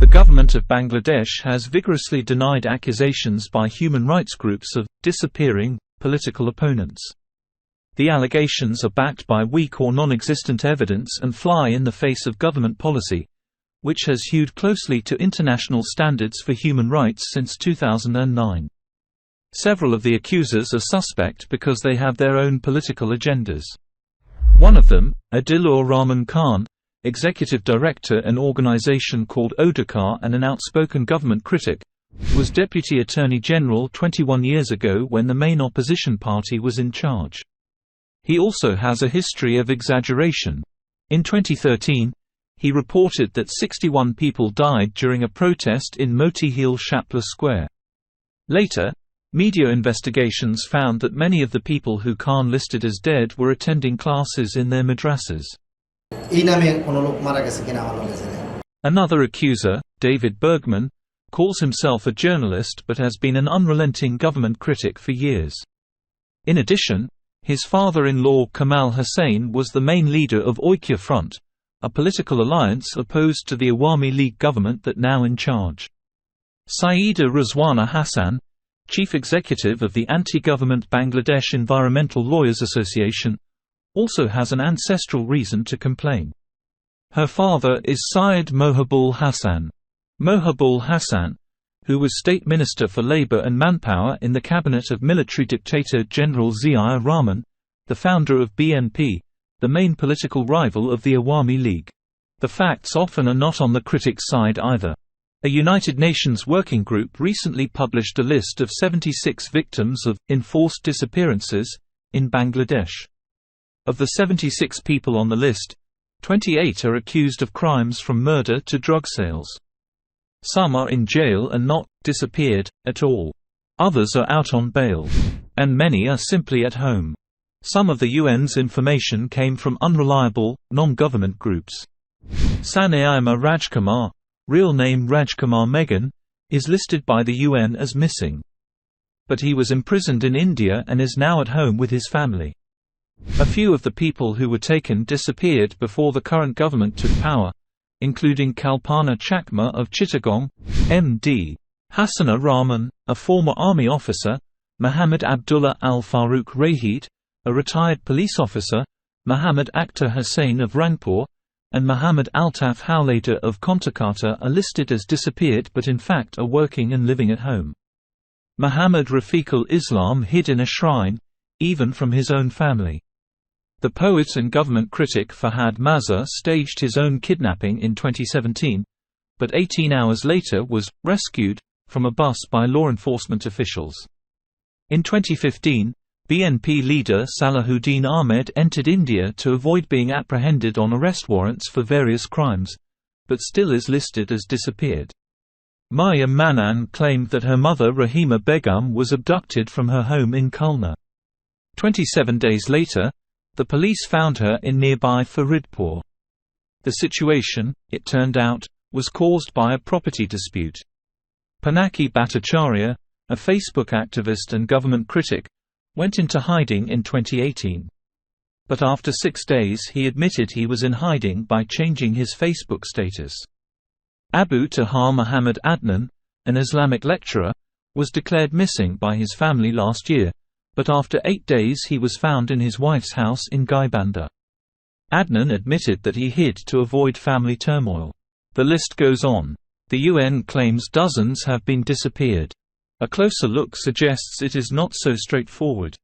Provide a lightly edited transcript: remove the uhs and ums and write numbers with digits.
The government of Bangladesh has vigorously denied accusations by human rights groups of disappearing political opponents. The allegations are backed by weak or non-existent evidence and fly in the face of government policy, which has hewed closely to international standards for human rights since 2009. Several of the accusers are suspect because they have their own political agendas. One of them, Adilur Rahman Khan, executive director an organization called Odakar and an outspoken government critic, was Deputy Attorney General 21 years ago when the main opposition party was in charge. He also has a history of exaggeration. In 2013, he reported that 61 people died during a protest in Motihil Shapla Square. Later, media investigations found that many of the people who Khan listed as dead were attending classes in their madrasas. Another accuser, David Bergman, calls himself a journalist but has been an unrelenting government critic for years. In addition, his father-in-law Kamal Hussain was the main leader of Oikya Front, a political alliance opposed to the Awami League government that now in charge. Saeeda Rizwana Hassan, chief executive of the anti-government Bangladesh Environmental Lawyers Association, also has an ancestral reason to complain. Her father is Syed Mohabul Hassan. Mohabul Hassan, who was State Minister for Labour and Manpower in the cabinet of military dictator General Zia Rahman, the founder of BNP, the main political rival of the Awami League. The facts often are not on the critics' side either. A United Nations working group recently published a list of 76 victims of enforced disappearances in Bangladesh. Of the 76 people on the list, 28 are accused of crimes from murder to drug sales. Some are in jail and not disappeared at all. Others are out on bail. And many are simply at home. Some of the UN's information came from unreliable, non-government groups. Saneima Rajkumar, real name Rajkumar Megan, is listed by the UN as missing. But he was imprisoned in India and is now at home with his family. A few of the people who were taken disappeared before the current government took power, including Kalpana Chakma of Chittagong, M.D. Hassana Rahman, a former army officer, Muhammad Abdullah Al-Faruq Rahid, a retired police officer, Muhammad Akhtar Hussain of Rangpur, and Muhammad Altaf Howlader of Kontakata are listed as disappeared but in fact are working and living at home. Muhammad Rafiqul Islam hid in a shrine, even from his own family. The poet and government critic Fahad Mazza staged his own kidnapping in 2017, but 18 hours later was rescued from a bus by law enforcement officials. In 2015, BNP leader Salahuddin Ahmed entered India to avoid being apprehended on arrest warrants for various crimes, but still is listed as disappeared. Maya Manan claimed that her mother Rahima Begum was abducted from her home in Khulna. 27 days later, the police found her in nearby Faridpur. The situation, it turned out, was caused by a property dispute. Pinaki Bhattacharya, a Facebook activist and government critic, went into hiding in 2018. But after 6 days he admitted he was in hiding by changing his Facebook status. Abu Taha Muhammad Adnan, an Islamic lecturer, was declared missing by his family last year, but after 8 days he was found in his wife's house in Gaibandha. Adnan admitted that he hid to avoid family turmoil. The list goes on. The UN claims dozens have been disappeared. A closer look suggests it is not so straightforward.